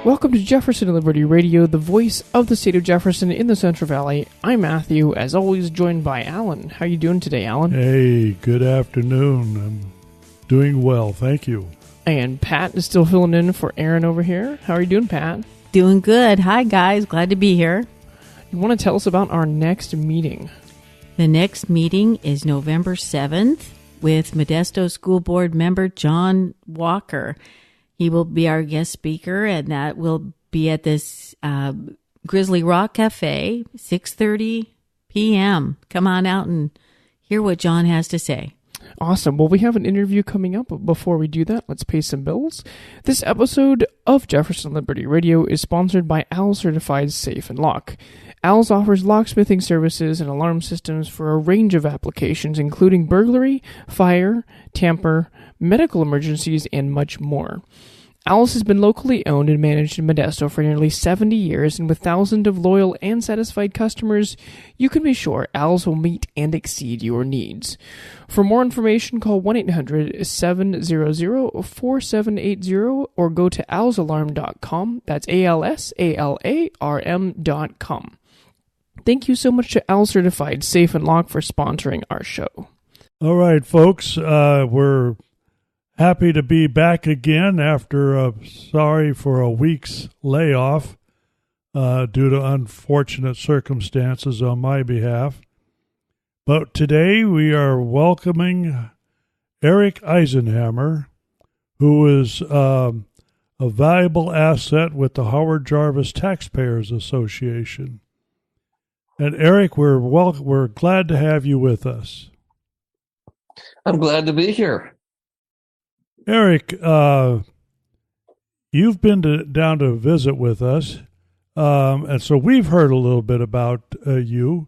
Welcome to Jefferson Liberty Radio, the voice of the state of Jefferson in the Central Valley. I'm Matthew, as always, joined by Alan. How are you doing today, Alan? Hey, good afternoon. I'm doing well, thank you. And Pat is still filling in for Aaron over here. How are you doing, Pat? Doing good. Hi, guys. Glad to be here. You want to tell us about our next meeting? The next meeting is November 7th with Modesto School Board member John Walker. He will be our guest speaker, and that will be at this Grizzly Rock Cafe, 6:30 p.m. Come on out and hear what John has to say. Awesome. Well, we have an interview coming up, but before we do that, let's pay some bills. This episode of Jefferson Liberty Radio is sponsored by Owl Certified Safe and Lock. Owls offers locksmithing services and alarm systems for a range of applications, including burglary, fire, tamper, medical emergencies, and much more. Owls has been locally owned and managed in Modesto for nearly 70 years, and with thousands of loyal and satisfied customers, you can be sure Owls will meet and exceed your needs. For more information, call 1-800-700-4780 or go to owlsalarm.com. That's ALSALARM.com. Thank you so much to Owl Certified Safe and Lock for sponsoring our show. All right, folks, we're happy to be back again after sorry for a week's layoff due to unfortunate circumstances on my behalf. But today we are welcoming Eric Eisenhammer, who is a valuable asset with the Howard Jarvis Taxpayers Association. And Eric, we're glad to have you with us. I'm glad to be here. Eric, you've been down to visit with us, and so we've heard a little bit about you.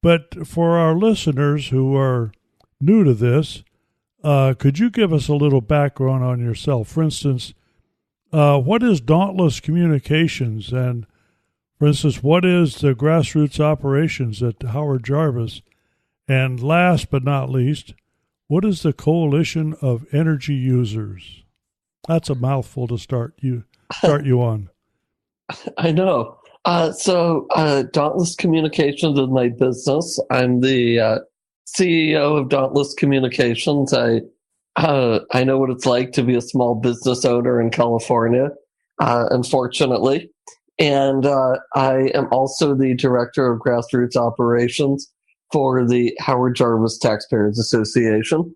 But for our listeners who are new to this, could you give us a little background on yourself? For instance, what is Dauntless Communications? And, for instance, what is the grassroots operations at Howard Jarvis? And last but not least, what is the Coalition of Energy Users? That's a mouthful to start you on. I know. So Dauntless Communications is my business. I'm the CEO of Dauntless Communications. I know what it's like to be a small business owner in California, unfortunately. And I am also the director of grassroots operations for the Howard Jarvis Taxpayers Association,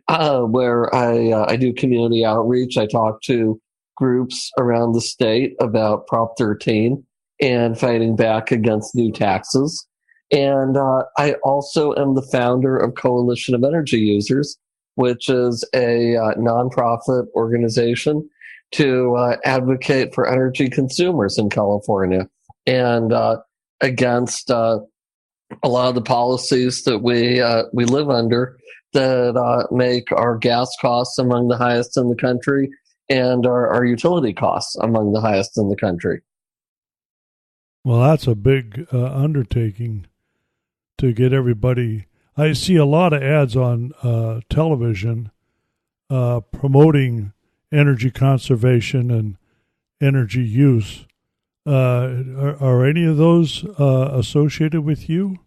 where I do community outreach. I talk to groups around the state about Prop 13 and fighting back against new taxes. And I also am the founder of Coalition of Energy Users, which is a nonprofit organization to advocate for energy consumers in California and against a lot of the policies that we live under that make our gas costs among the highest in the country and our utility costs among the highest in the country. Well, that's a big undertaking to get everybody. I see a lot of ads on television promoting energy conservation and energy use. Are any of those associated with you?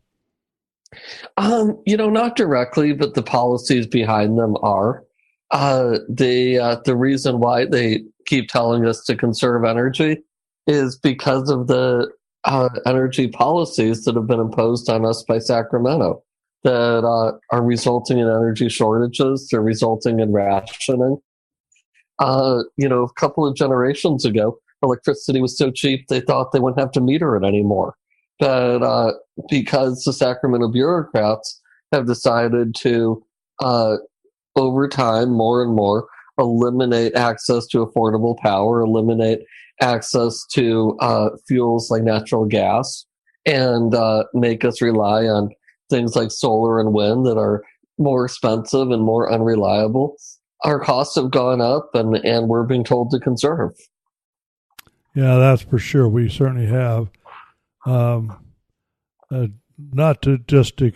Not directly, but the policies behind them are. The reason why they keep telling us to conserve energy is because of the energy policies that have been imposed on us by Sacramento that are resulting in energy shortages. They're resulting in rationing. A couple of generations ago, electricity was so cheap they thought they wouldn't have to meter it anymore. But because the Sacramento bureaucrats have decided to, over time, more and more, eliminate access to affordable power, eliminate access to fuels like natural gas, and make us rely on things like solar and wind that are more expensive and more unreliable, our costs have gone up, and we're being told to conserve. Yeah, that's for sure. We certainly have. Not to just be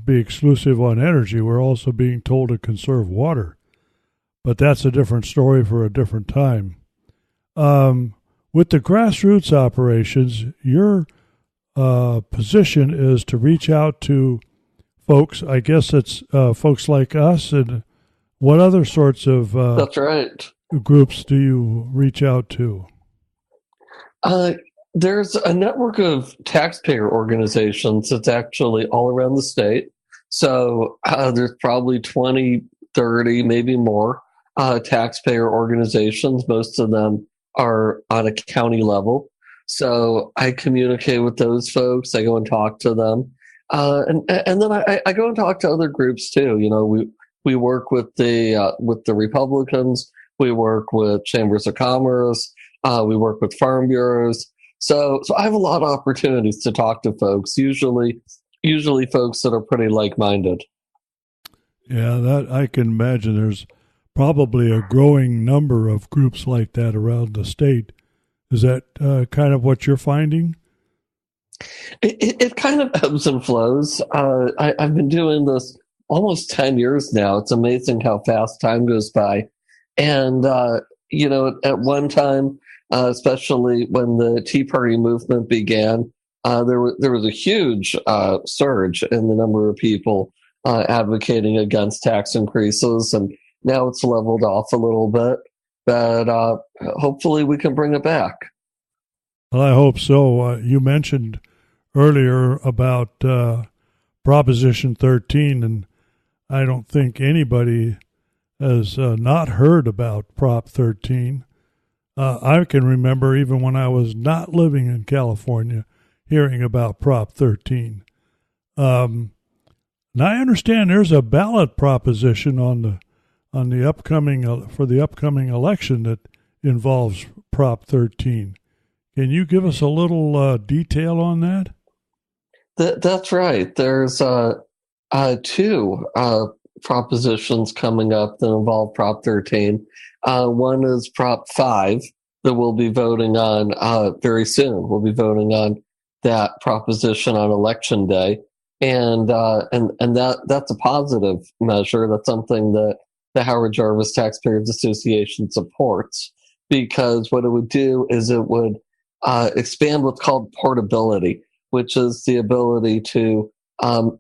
exclusive on energy, we're also being told to conserve water. But that's a different story for a different time. With the grassroots operations, your position is to reach out to folks. I guess it's folks like us. And what other sorts of That's right. groups do you reach out to? There's a network of taxpayer organizations that's actually all around the state. So there's probably 20, 30, maybe more taxpayer organizations. Most of them are on a county level. So I communicate with those folks. I go and talk to them. And then I go and talk to other groups too. You know, we work with the Republicans. We work with chambers of commerce. We work with farm bureaus. So I have a lot of opportunities to talk to folks, usually folks that are pretty like-minded. Yeah, that I can imagine. There's probably a growing number of groups like that around the state. Is that kind of what you're finding? It kind of ebbs and flows. I've been doing this almost 10 years now. It's amazing how fast time goes by. And, at one time, especially when the Tea Party movement began, there was a huge surge in the number of people advocating against tax increases, and now it's leveled off a little bit. But hopefully we can bring it back. Well, I hope so. You mentioned earlier about Proposition 13, and I don't think anybody has not heard about Prop 13. I can remember even when I was not living in California hearing about Prop 13. And I understand there's a ballot proposition on the upcoming for the upcoming election that involves Prop 13. Can you give us a little detail on that? That's right. There's two propositions coming up that involve Prop 13. One is Prop 5 that we'll be voting on very soon. We'll be voting on that proposition on Election Day, and that's a positive measure. That's something that the Howard Jarvis Taxpayers Association supports, because what it would do is it would expand what's called portability, which is the ability to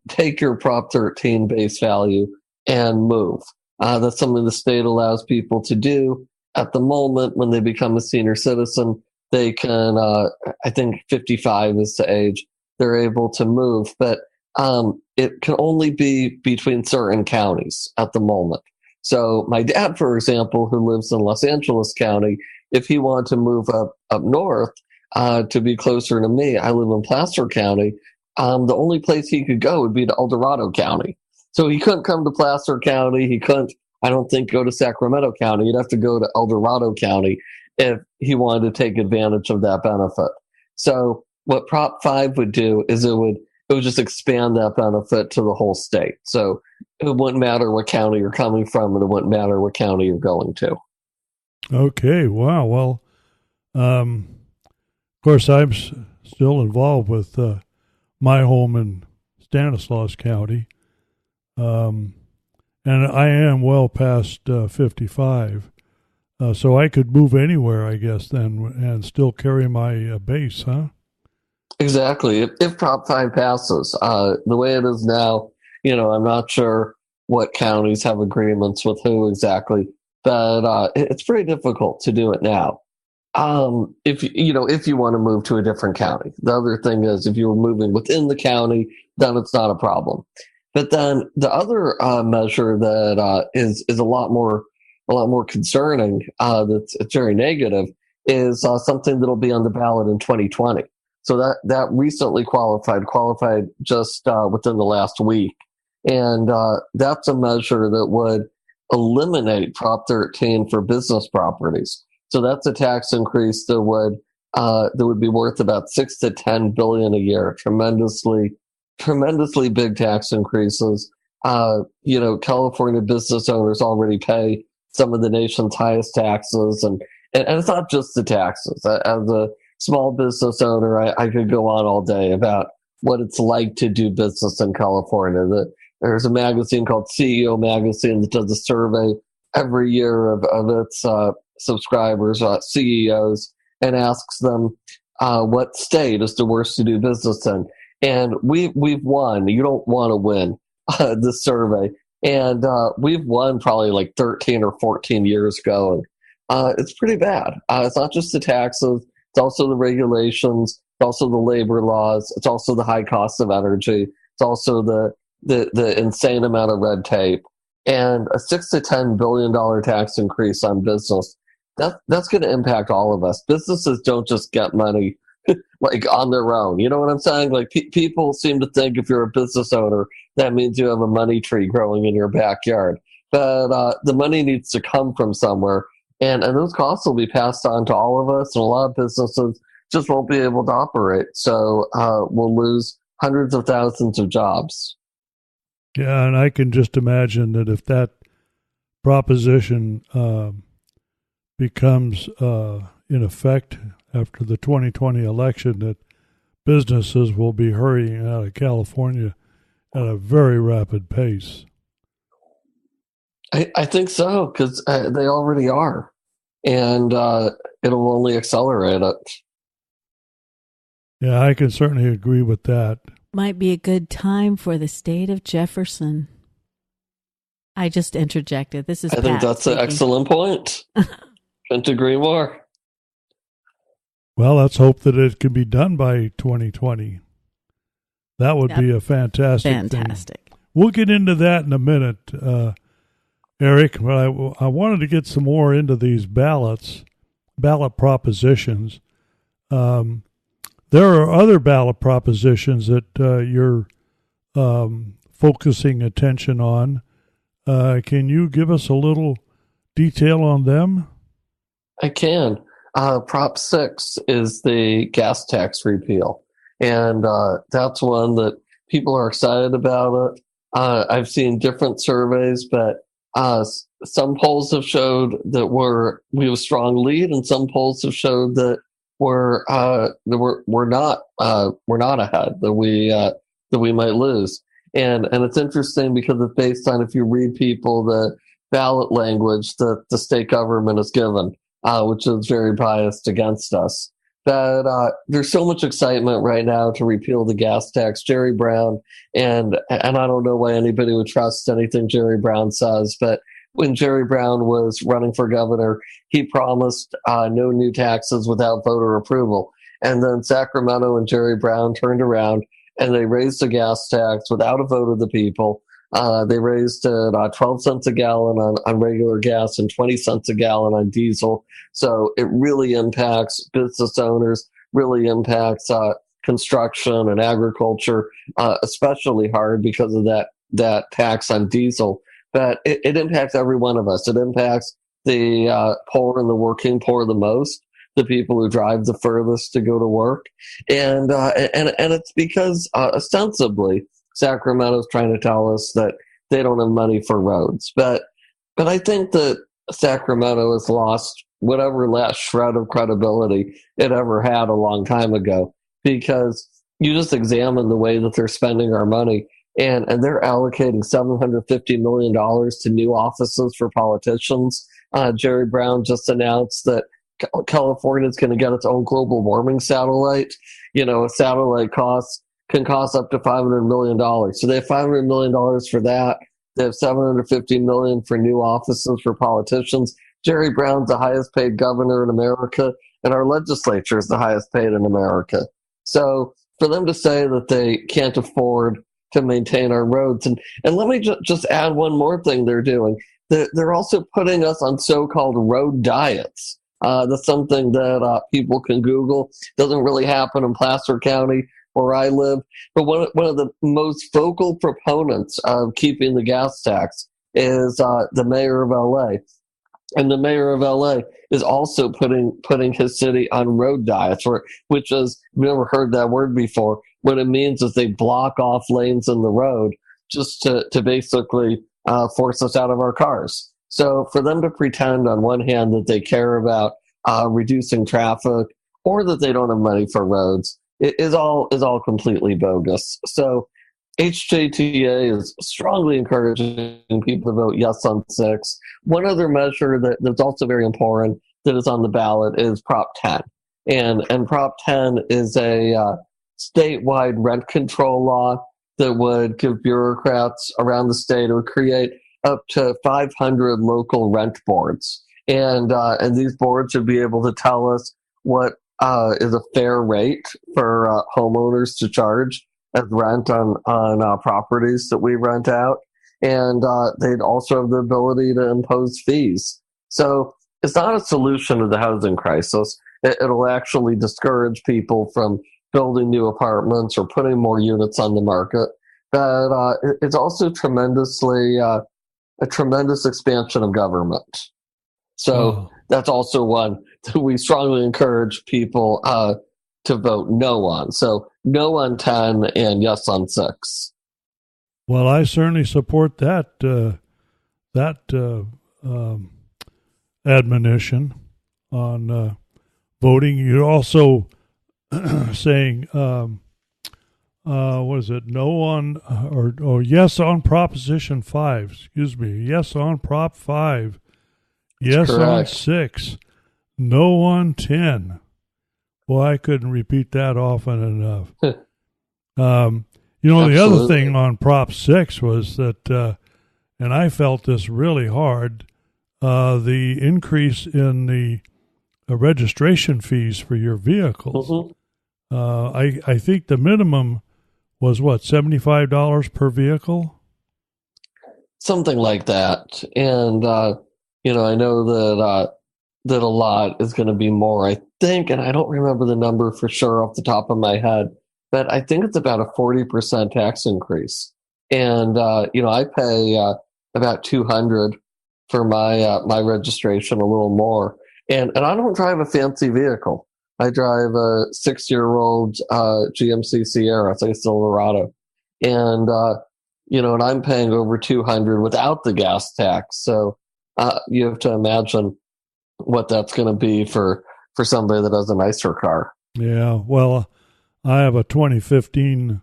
take your Prop 13 base value and move. That's something the state allows people to do. At the moment, when they become a senior citizen, they can, I think 55 is the age, they're able to move. But it can only be between certain counties at the moment. So my dad, for example, who lives in Los Angeles County, if he wanted to move up north to be closer to me, I live in Placer County, the only place he could go would be to El Dorado County. So he couldn't come to Placer County. He couldn't, I don't think, go to Sacramento County. He'd have to go to El Dorado County if he wanted to take advantage of that benefit. So what Prop 5 would do is it would just expand that benefit to the whole state. So it wouldn't matter what county you're coming from, and it wouldn't matter what county you're going to. Okay, wow. Well, of course, I'm still involved with my home in Stanislaus County. And I am well past 55. So I could move anywhere, I guess, then, and still carry my base, huh? Exactly. If Prop 5 passes, the way it is now, I'm not sure what counties have agreements with who exactly, but it's pretty difficult to do it now. If you want to move to a different county. The other thing is, if you were moving within the county, then it's not a problem. But then the other measure that is a lot more concerning, it's very negative, is something that'll be on the ballot in 2020. So that recently qualified just within the last week, and that's a measure that would eliminate Prop 13 for business properties. So that's a tax increase that would be worth about $6 to $10 billion a year. Tremendously big tax increases. California business owners already pay some of the nation's highest taxes, and it's not just the taxes. As a small business owner, I could go on all day about what it's like to do business in California. There's a magazine called CEO Magazine that does a survey every year of its subscribers, CEOs, and asks them what state is the worst to do business in. And we've won. You don't want to win this survey. And we've won probably like 13 or 14 years ago. And it's pretty bad. It's not just the taxes. It's also the regulations. It's also the labor laws. It's also the high cost of energy. It's also the insane amount of red tape. And a $6 to $10 billion tax increase on business, that's going to impact all of us. Businesses don't just get money like on their own. You know what I'm saying? Like people seem to think if you're a business owner, that means you have a money tree growing in your backyard. But the money needs to come from somewhere. And those costs will be passed on to all of us. And a lot of businesses just won't be able to operate. So we'll lose hundreds of thousands of jobs. Yeah, and I can just imagine that if that proposition becomes in effect after the 2020 election, that businesses will be hurrying out of California at a very rapid pace. I think so, because they already are. And it'll only accelerate it. Yeah, I can certainly agree with that. Might be a good time for the state of Jefferson. I just interjected. This is I think that's an excellent point. Couldn't agree more. Well, let's hope that it can be done by 2020. That would be a fantastic thing. We'll get into that in a minute, Eric. But I wanted to get some more into these ballot propositions. There are other ballot propositions that you're focusing attention on. Can you give us a little detail on them? I can. Prop 6 is the gas tax repeal. And that's one that people are excited about it. I've seen different surveys, but some polls have showed that we have a strong lead, and some polls have showed that we're not ahead, that we might lose. And it's interesting because it's based on, if you read people, the ballot language that the state government is given, which is very biased against us. But there's so much excitement right now to repeal the gas tax. Jerry Brown, and I don't know why anybody would trust anything Jerry Brown says, but when Jerry Brown was running for governor, he promised no new taxes without voter approval. And then Sacramento and Jerry Brown turned around and they raised the gas tax without a vote of the people. They raised it 12 cents a gallon on regular gas and 20 cents a gallon on diesel. So it really impacts business owners, really impacts construction and agriculture, especially hard because of that tax on diesel. But it impacts every one of us. It impacts the poor and the working poor the most, the people who drive the furthest to go to work. And it's because ostensibly Sacramento's trying to tell us that they don't have money for roads. But I think that Sacramento has lost whatever last shred of credibility it ever had a long time ago, because you just examine the way that they're spending our money. And they're allocating $750 million to new offices for politicians. Jerry Brown just announced that California is going to get its own global warming satellite. You know, a satellite can cost up to $500 million. So they have $500 million for that. They have $750 million for new offices for politicians. Jerry Brown's the highest paid governor in America, and our legislature is the highest paid in America. So for them to say that they can't afford to maintain our roads. And let me just add one more thing they're doing. They're also putting us on so-called road diets. That's something that people can Google. Doesn't really happen in Placer County where I live. But one of the most vocal proponents of keeping the gas tax is the mayor of LA. And the mayor of LA is also putting his city on road diets, which is, I've never heard that word before. What it means is they block off lanes in the road just to basically force us out of our cars. So for them to pretend on one hand that they care about reducing traffic or that they don't have money for roads, it is all completely bogus. So HJTA is strongly encouraging people to vote yes on 6. One other measure that's also very important that is on the ballot is Prop 10. And Prop 10 is a statewide rent control law that would give bureaucrats around the state, it would create up to 500 local rent boards. And these boards would be able to tell us what is a fair rate for homeowners to charge as rent on properties that we rent out. And they'd also have the ability to impose fees. So it's not a solution to the housing crisis. It'll actually discourage people from building new apartments or putting more units on the market. But it's also a tremendous expansion of government. So that's also one that we strongly encourage people to vote no on. So no on 10 and yes on 6. Well, I certainly support that admonition on voting. You're also saying, what is it? No on or yes on Proposition 5. Excuse me. Yes on Prop 5. Yes on 6. No on 10. Well, I couldn't repeat that often enough. Absolutely. The other thing on Prop 6 was that, and I felt this really hard, the increase in the registration fees for your vehicles. Mm-hmm. I think the minimum was, $75 per vehicle? Something like that. And, I know that a lot is going to be more, I think, and I don't remember the number for sure off the top of my head, but I think it's about a 40% tax increase. And, I pay about $200 for my registration, a little more. And I don't drive a fancy vehicle. I drive a 6-year-old GMC Sierra, it's like a Silverado. And, and I'm paying over $200 without the gas tax. So you have to imagine what that's going to be for somebody that has a nicer car. Yeah, well, I have a 2015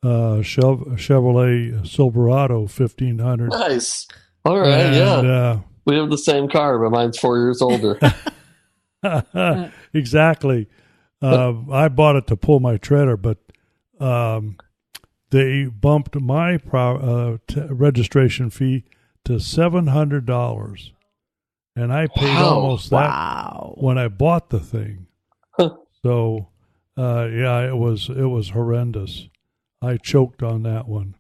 Chevrolet Silverado 1500. Nice. All right, and, we have the same car, but mine's 4 years older. Exactly. I bought it to pull my trailer, but they bumped my registration fee to $700, and I paid almost that when I bought the thing. So, it was horrendous. I choked on that one.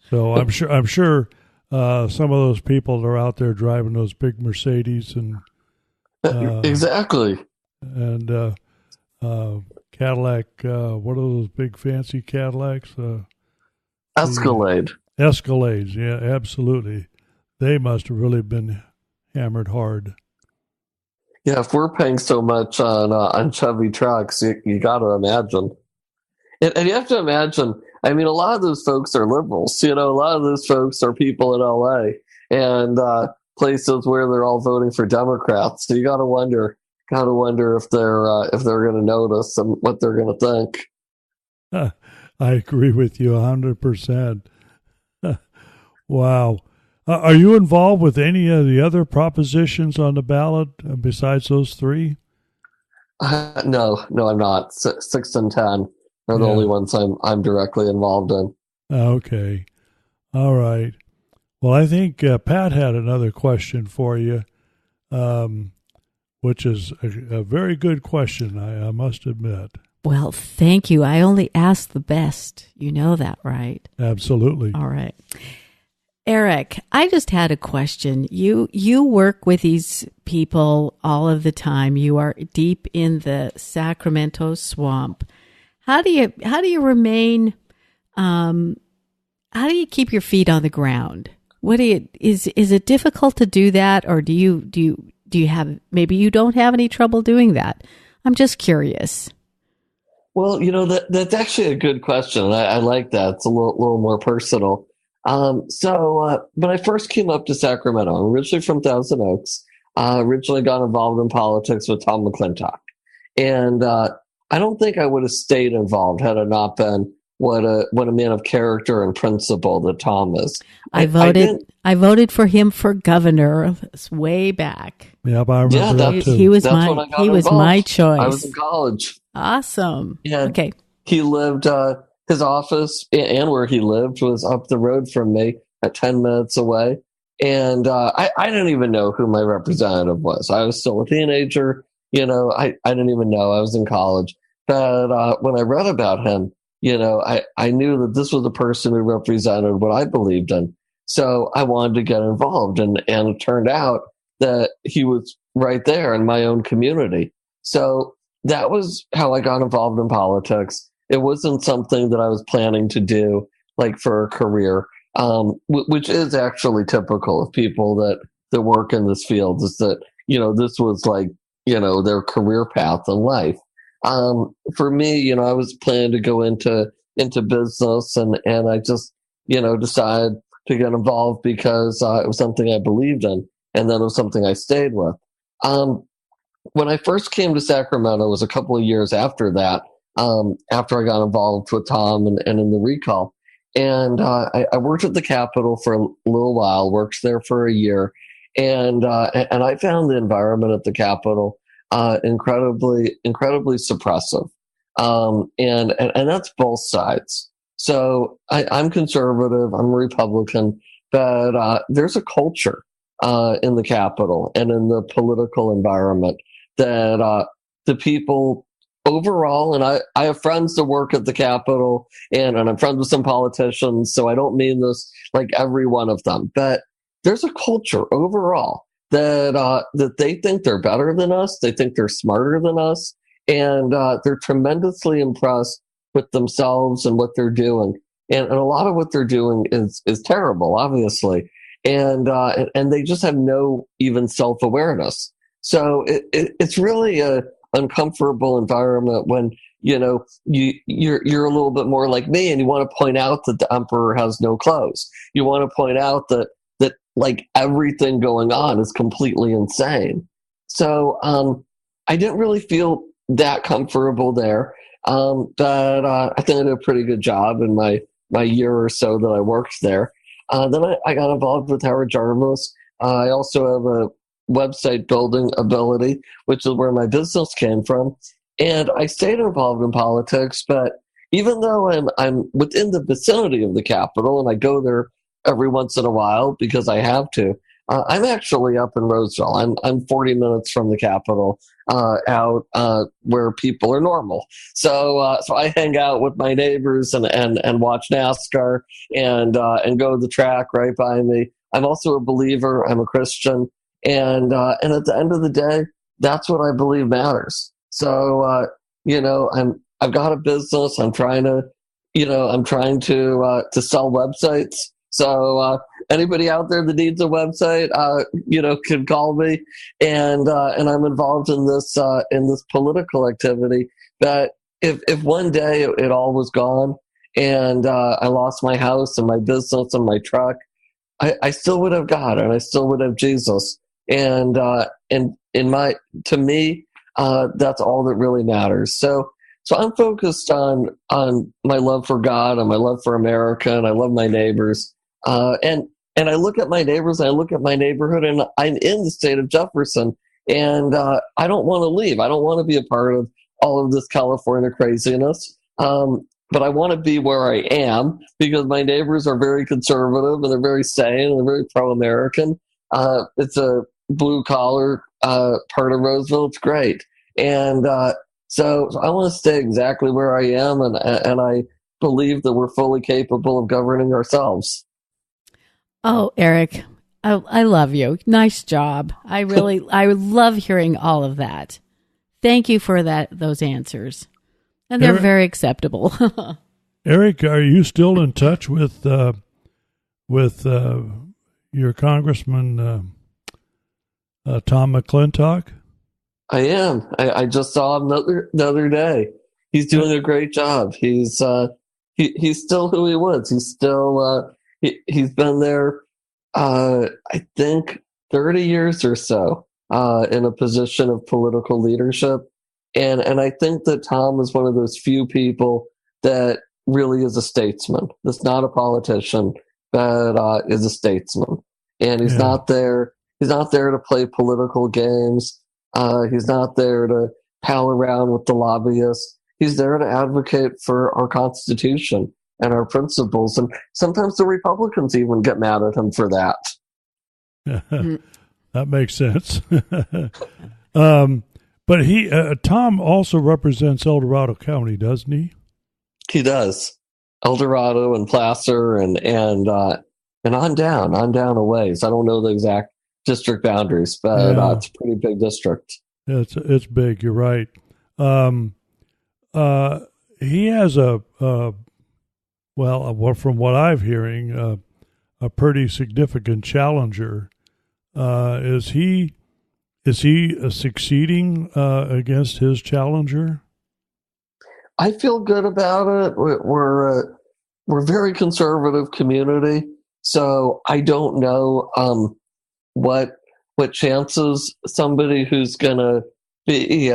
So I'm sure some of those people that are out there driving those big Mercedes and exactly, and Cadillac. What are those big fancy Cadillacs? Escalade. Escalades. Yeah, absolutely. They must have really been hammered hard. Yeah, if we're paying so much on Chevy trucks, you got to imagine. And you have to imagine, I mean, a lot of those folks are liberals. A lot of those folks are people in L.A. and places where they're all voting for Democrats. So you got to wonder if they're going to notice and what they're going to think. I agree with you 100%. Wow. Are you involved with any of the other propositions on the ballot besides those three? No, I'm not. 6 and 10 are the only ones I'm directly involved in. Okay. All right. Well, I think Pat had another question for you, which is a very good question, I must admit. Well, thank you. I only ask the best. You know that, right? Absolutely. All right. Eric, I just had a question. You work with these people all of the time. You are deep in the Sacramento swamp. How do you remain? How do you keep your feet on the ground? Is it difficult to do that, or do you have, maybe you don't have any trouble doing that? I'm just curious. Well, that's actually a good question. I like that. It's a little more personal. So when I first came up to Sacramento, I'm originally from Thousand Oaks, originally got involved in politics with Tom McClintock. And I don't think I would have stayed involved had it not been what a man of character and principle that Tom is. I voted for him for governor way back. Yeah, I remember that too. He was my choice. I was in college. Awesome. Yeah. Okay. He lived, his office and where he lived was up the road from me at 10 minutes away. And I didn't even know who my representative was. I was still a teenager. I didn't even know. I was in college. But when I read about him, I knew that this was the person who represented what I believed in. So I wanted to get involved. And it turned out that he was right there in my own community. So that was how I got involved in politics. It wasn't something that I was planning to do like for a career. Which is actually typical of people that work in this field, is that, this was like, their career path in life. For me, I was planning to go into business and I just, decided to get involved because it was something I believed in, and then it was something I stayed with. When I first came to Sacramento, it was a couple of years after that, after I got involved with Tom and in the recall. And I worked at the Capitol for a little while, worked there for a year, and I found the environment at the Capitol incredibly suppressive, and that's both sides. So I'm conservative, I'm a Republican, but there's a culture in the Capitol and in the political environment that the people overall, and I have friends that work at the Capitol, and I'm friends with some politicians, so I don't mean this like every one of them, but there's a culture overall that they think they're better than us, they think they're smarter than us, and they're tremendously impressed with themselves and what they're doing. And a lot of what they're doing is terrible, obviously, and they just have no even self-awareness. So it's really a uncomfortable environment when you're a little bit more like me, and you want to point out that the emperor has no clothes. You want to point out that like everything going on is completely insane. So I didn't really feel that comfortable there, but I think I did a pretty good job in my year or so that I worked there. Then I got involved with Howard Jarvis. I also have a website building ability, which is where my business came from. And I stayed involved in politics, but even though I'm within the vicinity of the Capitol and I go there every once in a while because I have to, I'm actually up in Roseville. I'm 40 minutes from the Capitol, out where people are normal. So I hang out with my neighbors and watch NASCAR and go to the track right by me. I'm also a believer. I'm a Christian. And at the end of the day, that's what I believe matters. So, I've got a business. I'm trying to sell websites. So, anybody out there that needs a website, can call me. And I'm involved in this political activity. But if one day it all was gone and I lost my house and my business and my truck, I still would have God and I still would have Jesus. And to me, that's all that really matters. So I'm focused on my love for God and my love for America, and I love my neighbors. And I look at my neighbors, and I look at my neighborhood, and I'm in the state of Jefferson, and I don't want to leave. I don't want to be a part of all of this California craziness. But I want to be where I am because my neighbors are very conservative and they're very sane and they're very pro-American. It's a blue collar part of Roseville. It's great. And so I want to stay exactly where I am, and I believe that we're fully capable of governing ourselves. Oh, Eric, I love you. Nice job. I love hearing all of that. Thank you for those answers. And they're very acceptable. Eric, are you still in touch with your Congressman Tom McClintock? I am. I just saw him the other day. He's doing a great job. He's still who he was. He's still he's been there. I think 30 years or so in a position of political leadership. And I think that Tom is one of those few people that really is a statesman. That's not a politician, but is a statesman. And he's not there. He's not there to play political games. He's not there to pal around with the lobbyists. He's there to advocate for our Constitution and our principles. And sometimes the Republicans even get mad at him for that. That makes sense. But Tom also represents El Dorado County, doesn't he? He does. El Dorado and Placer and on down a ways. I don't know the exact district boundaries, but it's a pretty big district. It's big. You're right. He has from what I'm hearing, a pretty significant challenger. Is he succeeding against his challenger? I feel good about it. We're a very conservative community, so I don't know what chances somebody who's going to be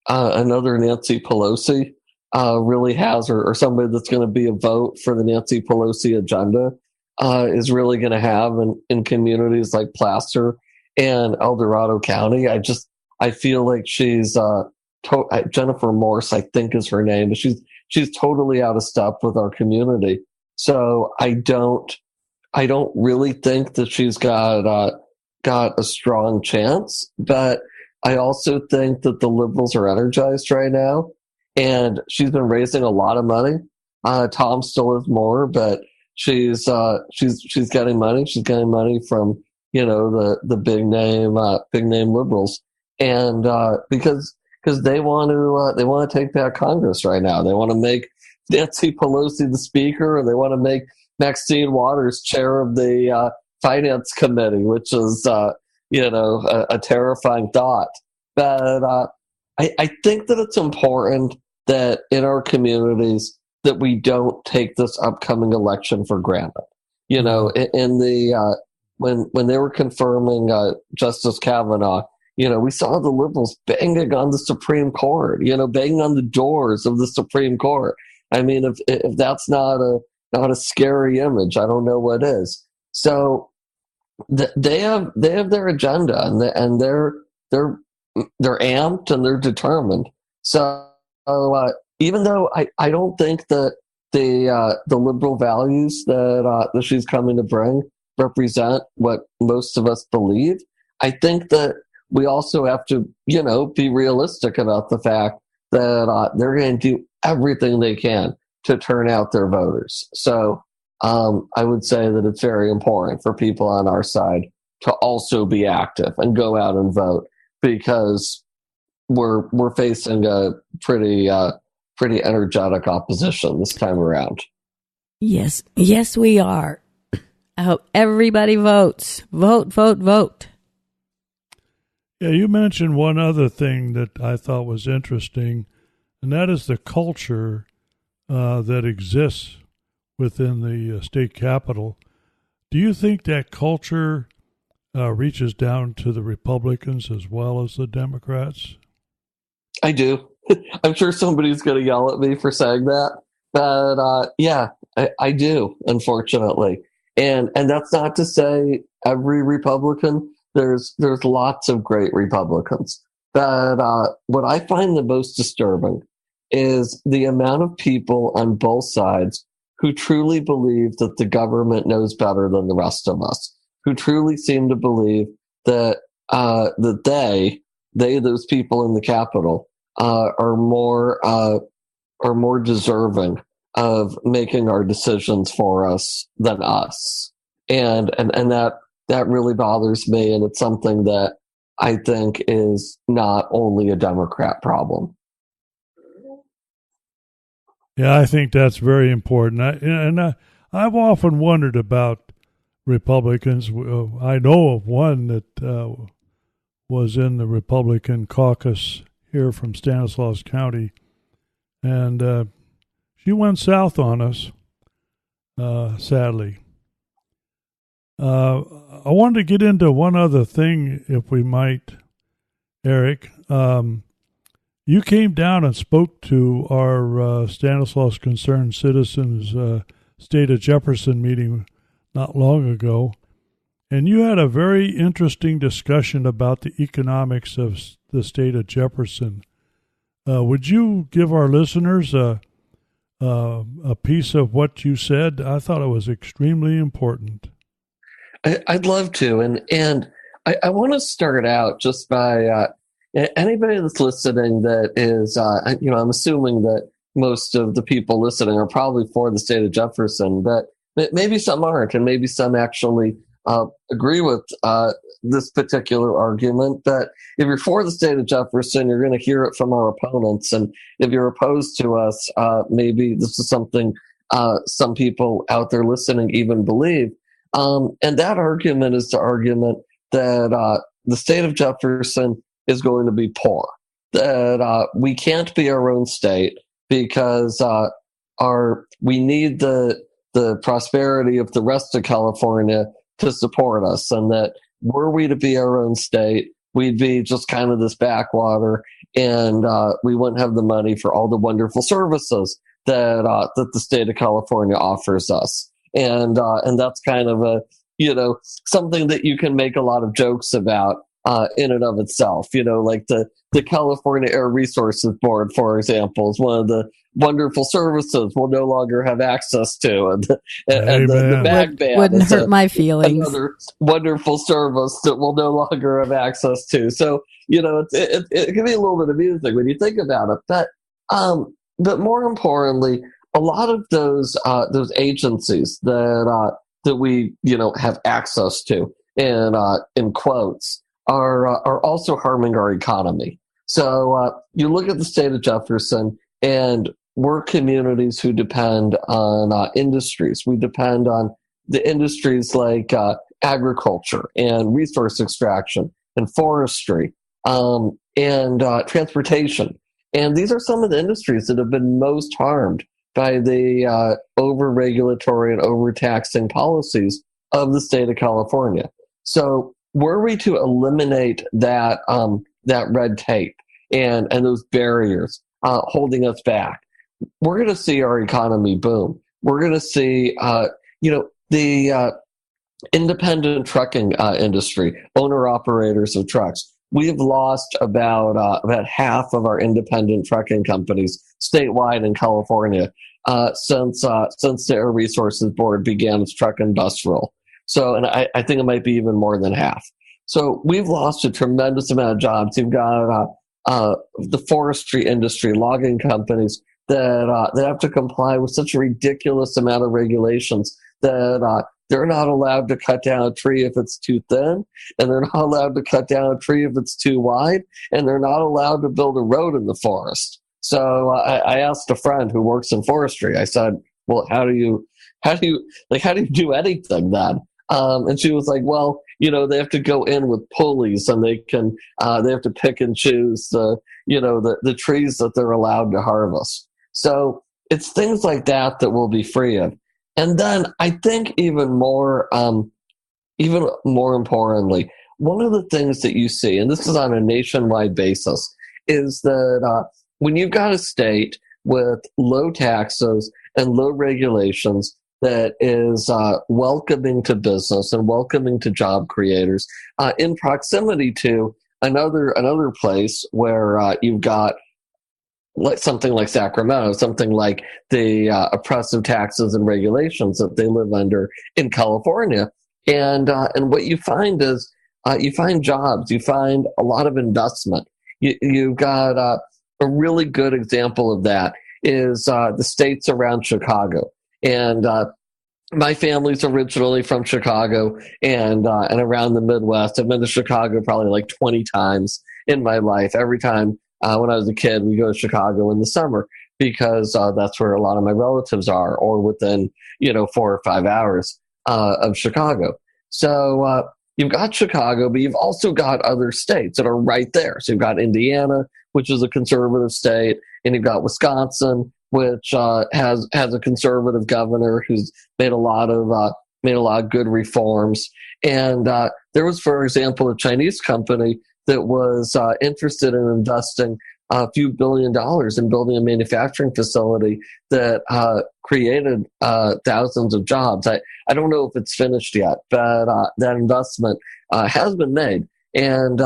another Nancy Pelosi really has, or somebody that's going to be a vote for the Nancy Pelosi agenda is really going to have in communities like Placer and El Dorado County. I feel like she's Jennifer Morse, I think is her name, but she's totally out of step with our community. So I don't really think that she's got a strong chance, but I also think that the liberals are energized right now, and she's been raising a lot of money. Tom still has more, but she's getting money. She's getting money from the big name liberals, and because they want to take back Congress right now. They want to make Nancy Pelosi the speaker, and they want to make Maxine Waters chair of the Finance Committee, which is a terrifying thought. But I think that it's important that in our communities that we don't take this upcoming election for granted. In the when they were confirming Justice Kavanaugh, we saw the liberals banging on the Supreme Court, banging on the doors of the Supreme Court. I mean, if that's not a scary image, I don't know what is. So they have their agenda, and they're amped and they're determined. So even though I don't think that the liberal values that she's coming to bring represent what most of us believe, I think that we also have to, be realistic about the fact that they're going to do everything they can to turn out their voters. So I would say that it's very important for people on our side to also be active and go out and vote, because we're facing a pretty energetic opposition this time around. Yes, we are. I hope everybody votes. Vote. Yeah, you mentioned one other thing that I thought was interesting, and that is the culture that exists within the state capitol. Do you think that culture reaches down to the Republicans as well as the Democrats? I do. I'm sure somebody's going to yell at me for saying that, but yeah, I do, unfortunately. And that's not to say every Republican. There's lots of great Republicans. But what I find the most disturbing is the amount of people on both sides who truly believe that the government knows better than the rest of us, who truly seem to believe that those people in the Capitol are more deserving of making our decisions for us than us, and that really bothers me, and it's something that I think is not only a Democrat problem. Yeah, I think that's very important. I've often wondered about Republicans. I know of one that was in the Republican caucus here from Stanislaus County, and she went south on us, sadly. I wanted to get into one other thing, if we might, Eric. You you came down and spoke to our Stanislaus Concerned Citizens State of Jefferson meeting not long ago, and you had a very interesting discussion about the economics of the state of Jefferson. Would you give our listeners a piece of what you said? I thought it was extremely important. I'd love to, and I want to start out just by anybody that's listening that is, I'm assuming that most of the people listening are probably for the state of Jefferson, but maybe some aren't, and maybe some actually agree with this particular argument. But if you're for the state of Jefferson, you're going to hear it from our opponents, and if you're opposed to us, maybe this is something some people out there listening even believe. And that argument is the argument that the state of Jefferson is going to be poor, that we can't be our own state because we need the prosperity of the rest of California to support us, and that were we to be our own state, we'd be just kind of this backwater, and we wouldn't have the money for all the wonderful services that the state of California offers us. And that's kind of something that you can make a lot of jokes about in and of itself. Like the California Air Resources Board, for example, is one of the wonderful services we'll no longer have access to, and the bag ban wouldn't hurt my feelings. Another wonderful service that we'll no longer have access to. So it can be a little bit amusing when you think about it. But more importantly, a lot of those agencies that we have access to, and in quotes, are also harming our economy. So you look at the state of Jefferson, and we're communities who depend on industries. We depend on the industries like agriculture and resource extraction and forestry and transportation. And these are some of the industries that have been most harmed by the over-regulatory and over-taxing policies of the state of California. So were we to eliminate that red tape and those barriers holding us back, we're going to see our economy boom. We're going to see, the independent trucking industry, owner-operators of trucks. We've lost about half of our independent trucking companies statewide in California since the Air Resources Board began its truck and bus rule. So, and I think it might be even more than half. So we've lost a tremendous amount of jobs. You've got the forestry industry, logging companies that have to comply with such a ridiculous amount of regulations that they're not allowed to cut down a tree if it's too thin, and they're not allowed to cut down a tree if it's too wide, and they're not allowed to build a road in the forest. So I asked a friend who works in forestry. I said, "Well, how do you do anything then?" And she was like, "Well, they have to go in with pulleys, and they have to pick and choose the trees that they're allowed to harvest." So it's things like that that we'll be free of. And then I think even more importantly, one of the things that you see, and this is on a nationwide basis, is that when you've got a state with low taxes and low regulations that is welcoming to business and welcoming to job creators in proximity to another place where you've got like something like Sacramento, something like the oppressive taxes and regulations that they live under in California. And what you find is you find jobs, you find a lot of investment. You've got a really good example of that is the states around Chicago. And my family's originally from Chicago and around the Midwest. I've been to Chicago probably like 20 times in my life. Every time when I was a kid, we go to Chicago in the summer because that's where a lot of my relatives are, or within 4 or 5 hours of Chicago. So you've got Chicago, but you've also got other states that are right there. So you've got Indiana, which is a conservative state, and you've got Wisconsin, which has a conservative governor who's made a lot of good reforms. And there was, for example, a Chinese company that was interested in investing a few $1 billion in building a manufacturing facility that created thousands of jobs. I don't know if it's finished yet, but that investment has been made. And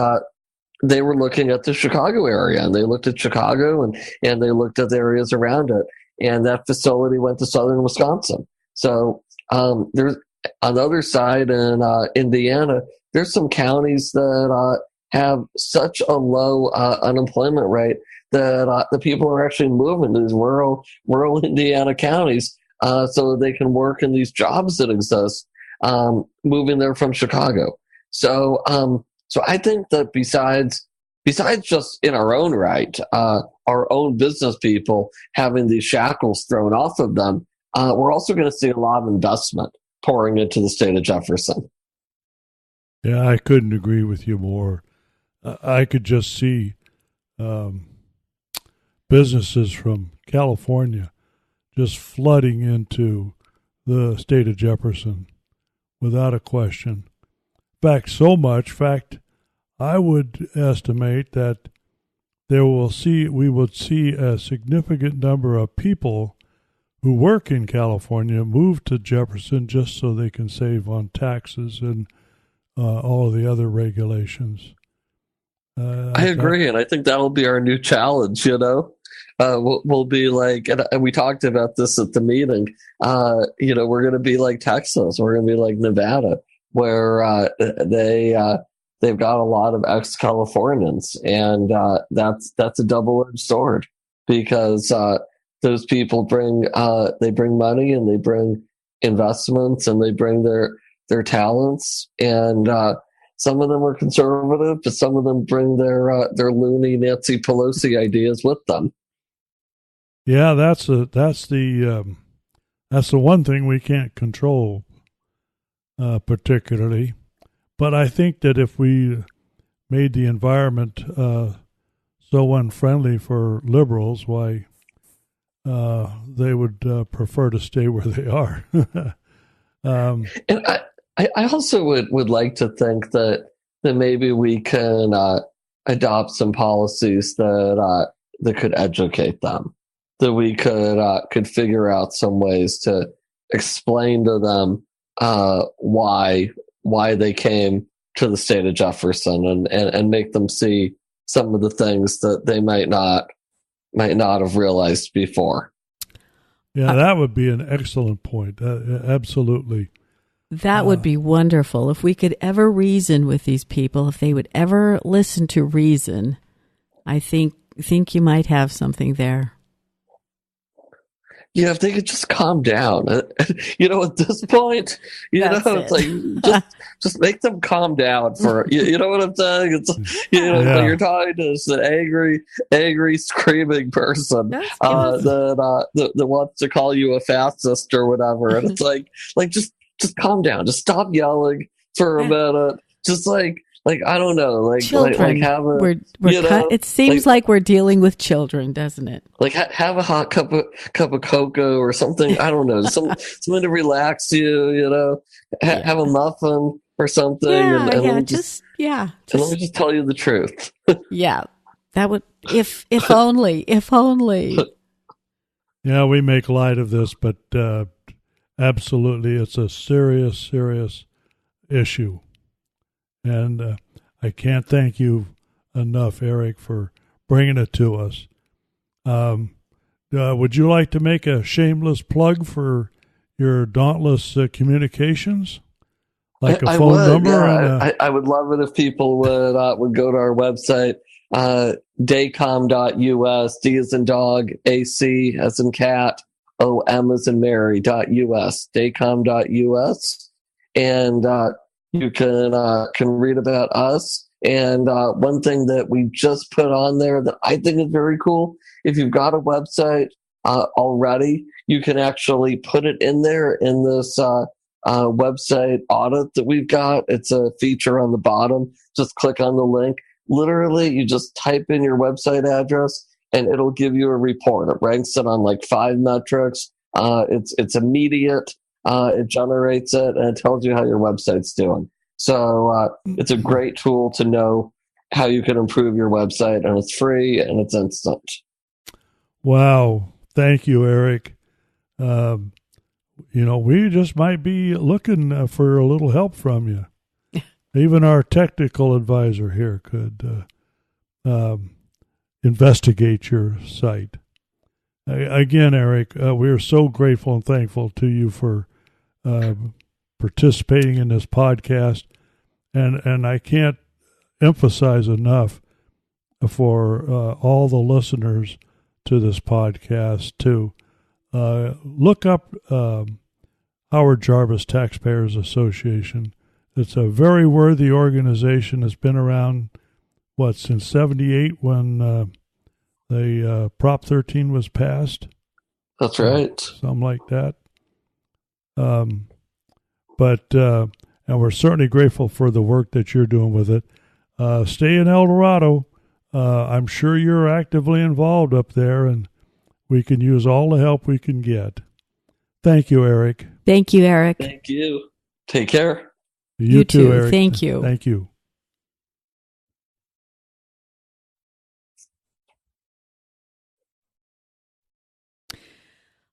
they were looking at the Chicago area, and they looked at Chicago and they looked at the areas around it. And that facility went to southern Wisconsin. So there's on the other side in Indiana, there's some counties that have such a low unemployment rate that the people are actually moving to these rural Indiana counties so they can work in these jobs that exist, moving there from Chicago. So I think that besides just in our own right, our own business people having these shackles thrown off of them, we're also going to see a lot of investment pouring into the state of Jefferson. Yeah, I couldn't agree with you more. I could just see businesses from California just flooding into the state of Jefferson without a question. In fact, I would estimate that we would see a significant number of people who work in California move to Jefferson just so they can save on taxes and all of the other regulations. I agree, and I think that'll be our new challenge. We'll be like, and we talked about this at the meeting. We're going to be like Texas. We're going to be like Nevada, where they've got a lot of ex-Californians, and that's a double-edged sword because those people bring money and they bring investments and they bring their talents, and some of them are conservative, but some of them bring their loony Nancy Pelosi ideas with them. Yeah, that's the one thing we can't control particularly. But I think that if we made the environment so unfriendly for liberals, why they would prefer to stay where they are. And I also would like to think that maybe we can adopt some policies that could educate them, that we could figure out some ways to explain to them why they came to the state of Jefferson and make them see some of the things that they might not have realized before. Yeah, that would be an excellent point. Absolutely. That would be wonderful. If we could ever reason with these people, if they would ever listen to reason, I think you might have something there. Yeah, if they could just calm down. At this point, it's like just make them calm down for you know what I'm saying? It's you're talking to an angry, screaming person that wants to call you a fascist or whatever, and it's like just calm down, just stop yelling for a minute, just like I don't know, children. It seems like we're dealing with children, doesn't it? Like have a hot cup of cocoa or something. I don't know, something to relax you. Have a muffin or something. And let me just tell you the truth. Yeah, that would if only. Yeah, we make light of this, but absolutely, it's a serious issue. And I can't thank you enough, Eric, for bringing it to us. Would you like to make a shameless plug for your Dauntless communications? Like a phone number? Yeah. I would love it if people would go to our website, daycom.us, D as in dog, AC as in cat, OM as in Mary.us, daycom.us. And you can read about us. And one thing that we just put on there that I think is very cool, if you've got a website already, you can actually put it in there in this website audit that we've got. It's a feature on the bottom. Just click on the link. Literally, you just type in your website address and it'll give you a report. It ranks it on like 5 metrics. It's immediate. It generates it and it tells you how your website's doing. So it's a great tool to know how you can improve your website, and it's free and it's instant. Wow. Thank you, Eric. We just might be looking for a little help from you. Even our technical advisor here could investigate your site. Again, Eric, we are so grateful and thankful to you for participating in this podcast. And I can't emphasize enough for all the listeners to this podcast to look up Howard Jarvis Taxpayers Association. It's a very worthy organization. It's been around, since 1978 when the Prop 13 was passed? That's right. Something like that. And we're certainly grateful for the work that you're doing with it. Stay in El Dorado. I'm sure you're actively involved up there, and we can use all the help we can get. Thank you, Eric. Thank you, Eric. Thank you. Take care. You too, Eric. Thank you. Thank you.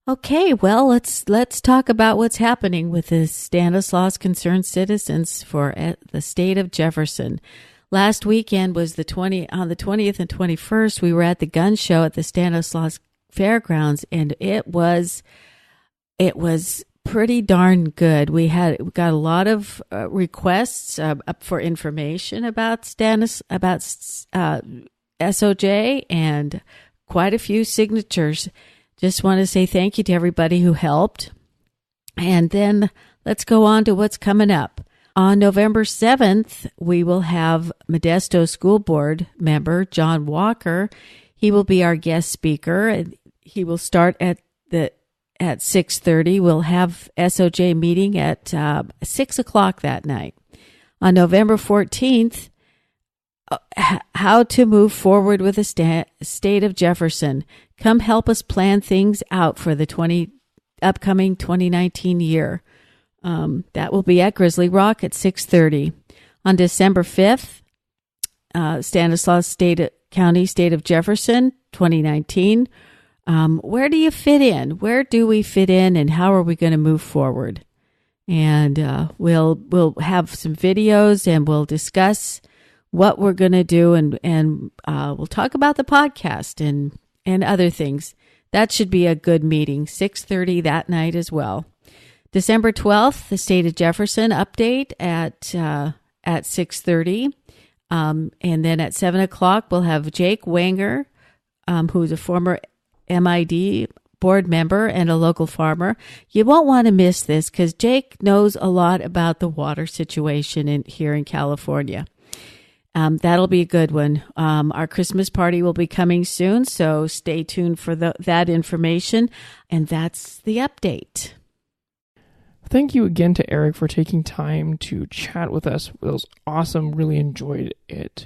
Okay, well, let's talk about what's happening with the Stanislaus Concerned Citizens for the state of Jefferson. Last weekend was on the 20th and 21st. We were at the gun show at the Stanislaus Fairgrounds, and it was pretty darn good. We got a lot of requests up for information about SOJ, and quite a few signatures. Just want to say thank you to everybody who helped. And then let's go on to what's coming up. On November 7th, we will have Modesto School Board member John Walker. He will be our guest speaker. He will start at 6:30. We'll have SOJ meeting at 6 o'clock that night. On November 14th, how to move forward with the state of Jefferson. Come help us plan things out for the upcoming 2019 year. That will be at Grizzly Rock at 6:30. On December 5th, Stanislaus County, State of Jefferson, 2019. Where do you fit in? Where do we fit in, and how are we going to move forward? And we'll have some videos, and we'll discuss what we're going to do, and we'll talk about the podcast and other things. That should be a good meeting, 6:30 that night as well. December 12th, the State of Jefferson update at 6:30. And then at 7 o'clock, we'll have Jake Wanger, who's a former MID board member and a local farmer. You won't want to miss this because Jake knows a lot about the water situation here in California. That'll be a good one. Our Christmas party will be coming soon, so stay tuned for that information. And that's the update. Thank you again to Eric for taking time to chat with us. It was awesome. Really enjoyed it.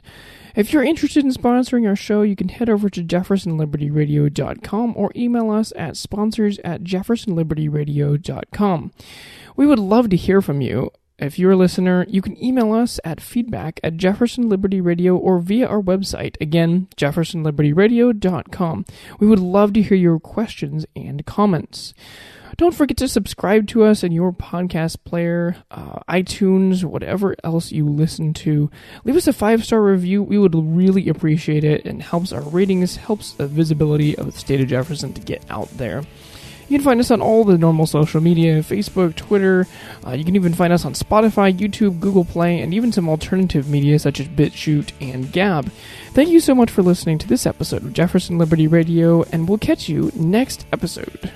If you're interested in sponsoring our show, you can head over to jeffersonlibertyradio.com or email us at sponsors@jeffersonlibertyradio.com. We would love to hear from you. If you're a listener, you can email us at feedback@jeffersonlibertyradio or via our website, again, jeffersonlibertyradio.com. We would love to hear your questions and comments. Don't forget to subscribe to us in your podcast player, iTunes, whatever else you listen to. Leave us a 5-star review. We would really appreciate it, and helps our ratings, helps the visibility of the state of Jefferson to get out there. You can find us on all the normal social media, Facebook, Twitter. You can even find us on Spotify, YouTube, Google Play, and even some alternative media such as BitChute and Gab. Thank you so much for listening to this episode of Jefferson Liberty Radio, and we'll catch you next episode.